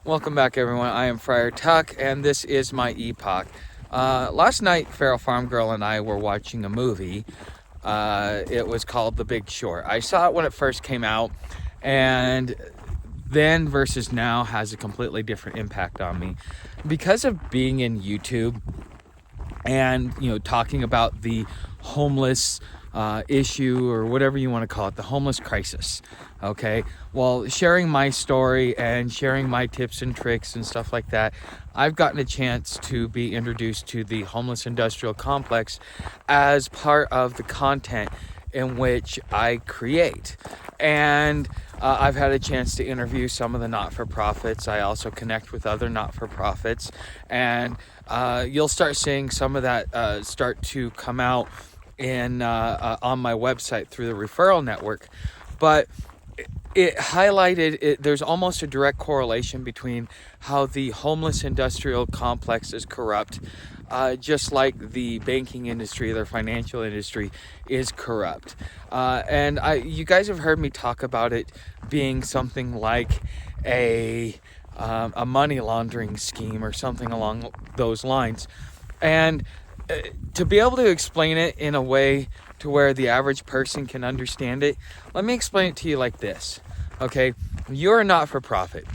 Welcome back, everyone. I am Friar Tuck, and this is my epoch. Last night, Feral Farm Girl and I were watching a movie. It was called The Big Short. I saw it when it first came out, and then versus now has a completely different impact on me. Because of being in YouTube and, talking about the homeless issue, or whatever you want to call it, the homeless crisis. Okay, well, sharing my story and sharing my tips and tricks and stuff like that, I've gotten a chance to be introduced to the homeless industrial complex as part of the content in which I create. And I've had a chance to interview some of the not-for-profits. I also connect with other not-for-profits, and you'll start seeing some of that start to come out in on my website through the referral network. But it highlighted it. There's almost a direct correlation between how the homeless industrial complex is corrupt, just like the banking industry, their financial industry is corrupt. And you guys have heard me talk about it being something like a money laundering scheme or something along those lines. And to be able to explain it in a way to where the average person can understand it, let me explain it to you like this. Okay, you're a not-for-profit.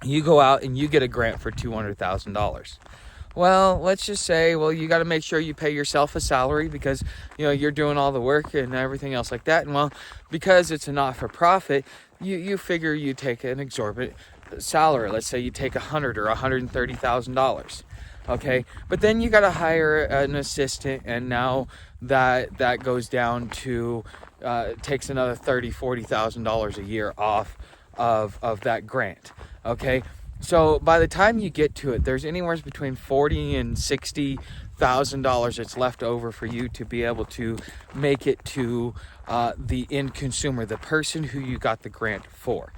You go out and you get a grant for $200,000. Well, let's just say, you got to make sure you pay yourself a salary because, you're doing all the work and everything else like that. And because it's a not-for-profit, you figure you take an exorbitant salary. Let's say you take $100,000 or $130,000. Okay, but then you got to hire an assistant, and now that goes down to takes another $30,000-$40,000 a year off of that grant. Okay, so by the time you get to it, there's anywhere between $40,000 and $60,000 that's left over for you to be able to make it to the end consumer, the person who you got the grant for.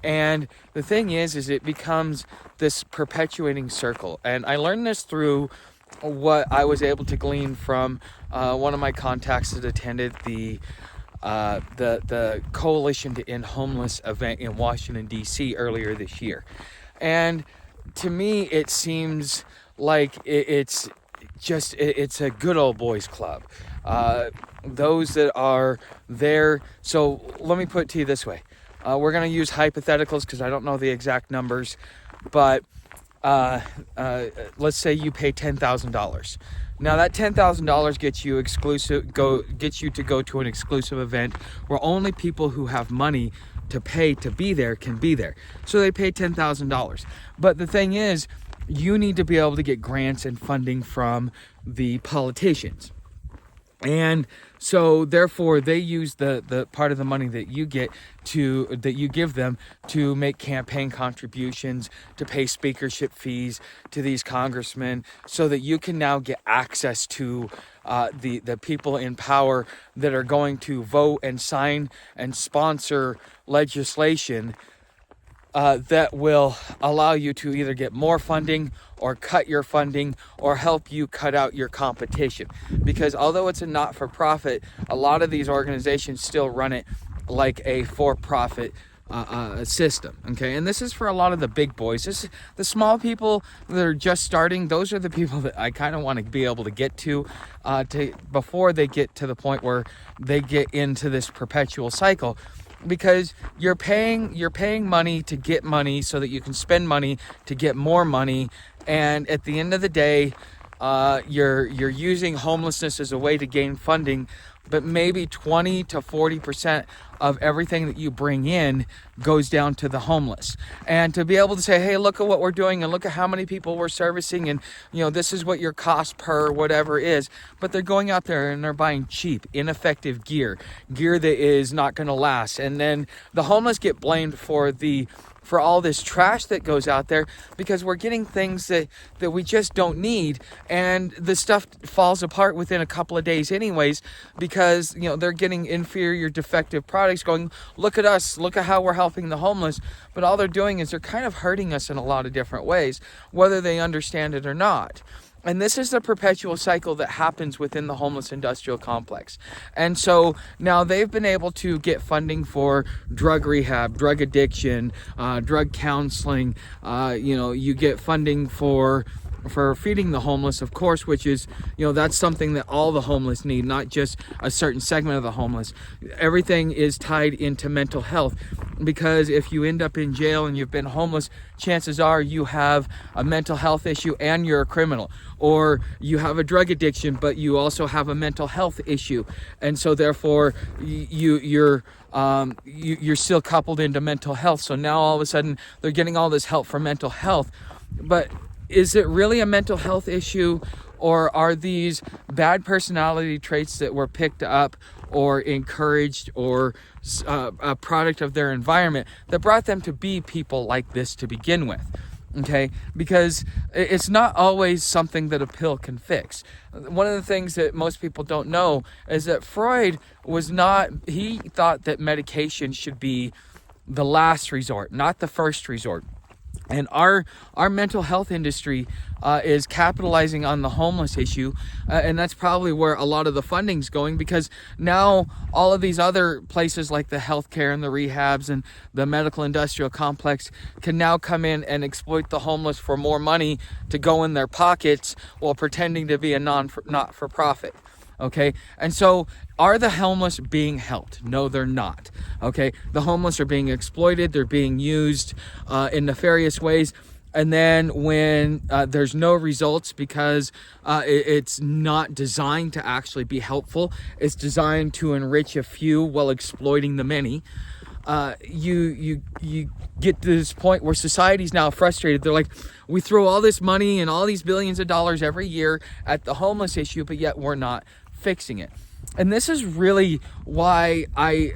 And the thing is it becomes this perpetuating circle. And I learned this through what I was able to glean from one of my contacts that attended the Coalition to End Homeless event in Washington, D.C. earlier this year. And to me, it seems like it's a good old boys club. Those that are there. So let me put it to you this way. We're going to use hypotheticals because I don't know the exact numbers, but let's say you pay $10,000. Now that $10,000 gets you to go to an exclusive event where only people who have money to pay to be there can be there. So they pay $10,000. But the thing is, you need to be able to get grants and funding from the politicians. And so therefore they use the part of the money that you give them to make campaign contributions, to pay speakership fees to these congressmen, so that you can now get access to the people in power that are going to vote and sign and sponsor legislation that will allow you to either get more funding or cut your funding or help you cut out your competition. Because although it's a not-for-profit, a lot of these organizations still run it like a for-profit system. Okay, and this is for a lot of the big boys. The small people that are just starting. Those are the people that I kind of want to be able to get to before they get to the point where they get into this perpetual cycle. Because you're paying money to get money so that you can spend money to get more money, and at the end of the day, you're using homelessness as a way to gain funding. But maybe 20 to 40% of everything that you bring in goes down to the homeless. And to be able to say, hey, look at what we're doing and look at how many people we're servicing, and this is what your cost per whatever is. But they're going out there and they're buying cheap, ineffective gear that is not going to last. And then the homeless get blamed for all this trash that goes out there because we're getting things that we just don't need, and the stuff falls apart within a couple of days anyways, because they're getting inferior, defective products, going, look at us, look at how we're helping the homeless. But all they're doing is they're kind of hurting us in a lot of different ways, whether they understand it or not. And this is the perpetual cycle that happens within the homeless industrial complex. And so now they've been able to get funding for drug rehab, drug addiction, drug counseling. You get funding for feeding the homeless, of course, which is, that's something that all the homeless need, not just a certain segment of the homeless. Everything is tied into mental health, because if you end up in jail and you've been homeless, chances are you have a mental health issue and you're a criminal, or you have a drug addiction but you also have a mental health issue, and so therefore you're still coupled into mental health. So now all of a sudden they're getting all this help for mental health, but is it really a mental health issue, or are these bad personality traits that were picked up or encouraged, or a product of their environment that brought them to be people like this to begin with? Okay, because it's not always something that a pill can fix. One of the things that most people don't know is that Freud he thought that medication should be the last resort, not the first resort. And our mental health industry is capitalizing on the homeless issue, and that's probably where a lot of the funding's going, because now all of these other places like the healthcare and the rehabs and the medical industrial complex can now come in and exploit the homeless for more money to go in their pockets while pretending to be a not-for-profit. Okay, and so are the homeless being helped? No, they're not. Okay, the homeless are being exploited, they're being used in nefarious ways, and then when there's no results because it's not designed to actually be helpful, it's designed to enrich a few while exploiting the many. You get to this point where society's now frustrated. They're like, we throw all this money and all these billions of dollars every year at the homeless issue, but yet we're not fixing it. And this is really why I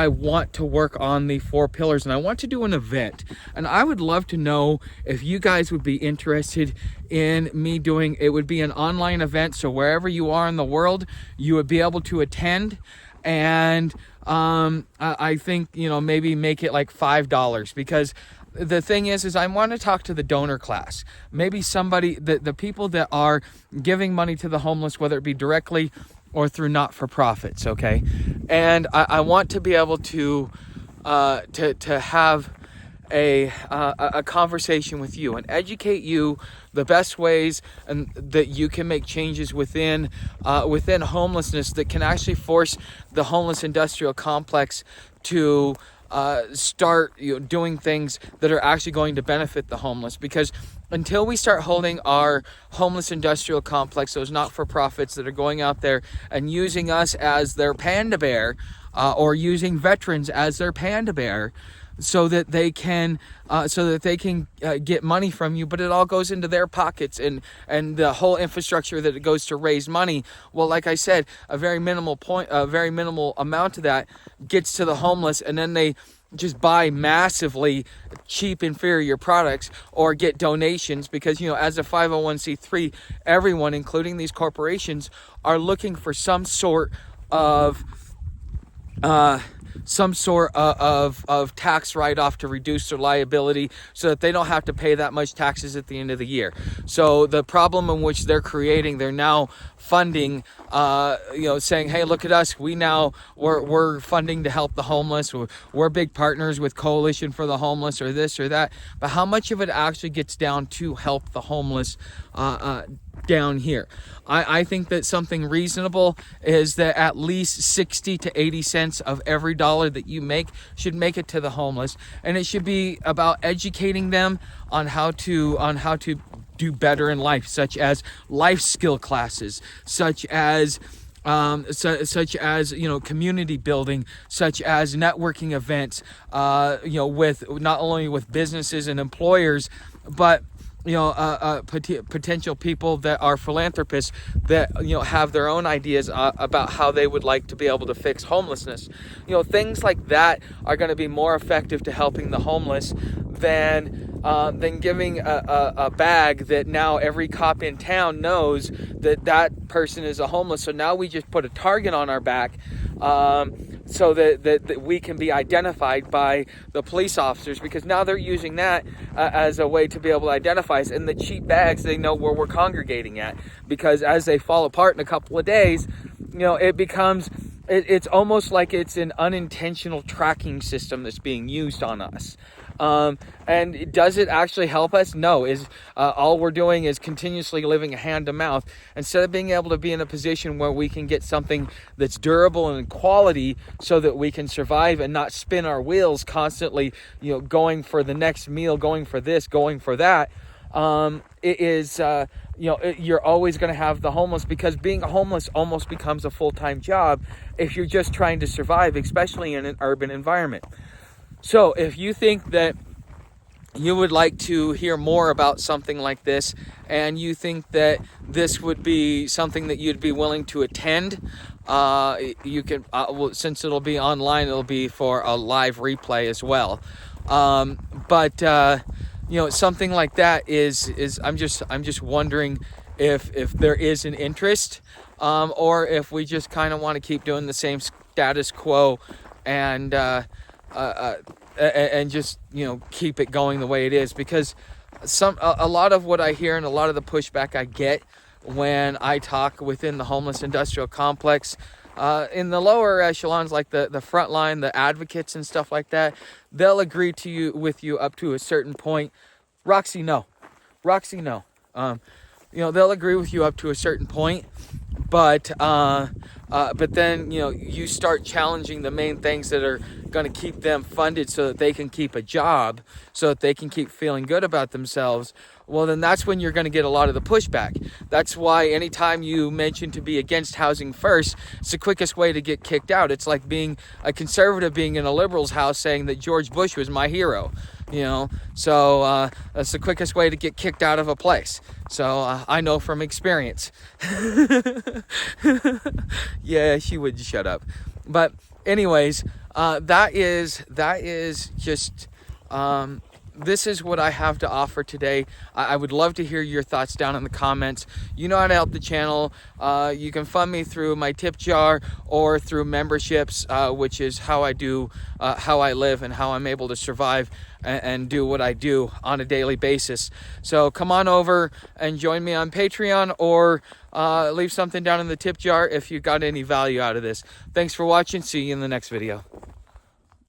want to work on the 4 pillars, and I want to do an event. And I would love to know if you guys would be interested in me doing it. Would be an online event, so wherever you are in the world, you would be able to attend. And I think, maybe make it like $5, because the thing is I want to talk to the donor class. Maybe somebody, the people that are giving money to the homeless, whether it be directly or through not-for-profits, okay? And I want to be able to have a conversation with you and educate you the best ways and that you can make changes within homelessness that can actually force the homeless industrial complex to start doing things that are actually going to benefit the homeless. Because until we start holding our homeless industrial complex, those not-for-profits that are going out there and using us as their panda bear, or using veterans as their panda bear, so that they can get money from you, but it all goes into their pockets, and the whole infrastructure that it goes to raise money. Well, like I said, a very minimal amount of that gets to the homeless, and then they just buy massively cheap, inferior products or get donations, because as a 501c3, everyone, including these corporations, are looking for some sort of tax write-off to reduce their liability, so that they don't have to pay that much taxes at the end of the year. So the problem in which they're creating, they're now funding, saying, hey, look at us, we're funding to help the homeless, we're big partners with Coalition for the Homeless, or this or that. But how much of it actually gets down to help the homeless down here? I think that something reasonable is that at least 60 to 80 cents of every dollar that you make should make it to the homeless, and it should be about educating them on how to do better in life, such as life skill classes, such as community building, such as networking events, with not only with businesses and employers, but potential people that are philanthropists that have their own ideas about how they would like to be able to fix homelessness. Things like that are going to be more effective to helping the homeless than giving a bag that now every cop in town knows that person is a homeless. So now we just put a target on our back so that we can be identified by the police officers, because now they're using that as a way to be able to identify us. And the cheap bags, they know where we're congregating at, because as they fall apart in a couple of days, it becomes, it's almost like it's an unintentional tracking system that's being used on us. And does it actually help us? No. All we're doing is continuously living hand to mouth, instead of being able to be in a position where we can get something that's durable and quality, so that we can survive and not spin our wheels constantly, going for the next meal, going for this, going for that. You're always going to have the homeless, because being homeless almost becomes a full-time job if you're just trying to survive, especially in an urban environment. So if you think that you would like to hear more about something like this, and you think that this would be something that you'd be willing to attend, you can, since it'll be online, it'll be for a live replay as well. Something like that is I'm just wondering if there is an interest, or if we just kind of want to keep doing the same status quo and just keep it going the way it is. Because a lot of what I hear and a lot of the pushback I get when I talk within the homeless industrial complex, in the lower echelons, like the front line, the advocates and stuff like that, they'll agree with you up to a certain point. Roxy, no. They'll agree with you up to a certain point, but then you start challenging the main things that are going to keep them funded, so that they can keep a job, so that they can keep feeling good about themselves. Well, then that's when you're going to get a lot of the pushback. That's why anytime you mention to be against housing first, it's the quickest way to get kicked out. It's like being a conservative being in a liberal's house saying that George Bush was my hero. So that's the quickest way to get kicked out of a place. So I know from experience. Yeah, she would shut up. But anyways, that is just this is what I have to offer today. I would love to hear your thoughts down in the comments. You know how to help the channel. You can fund me through my tip jar or through memberships, which is how I do, how I live and how I'm able to survive and do what I do on a daily basis. So come on over and join me on Patreon, or leave something down in the tip jar if you got any value out of this. Thanks for watching. See you in the next video.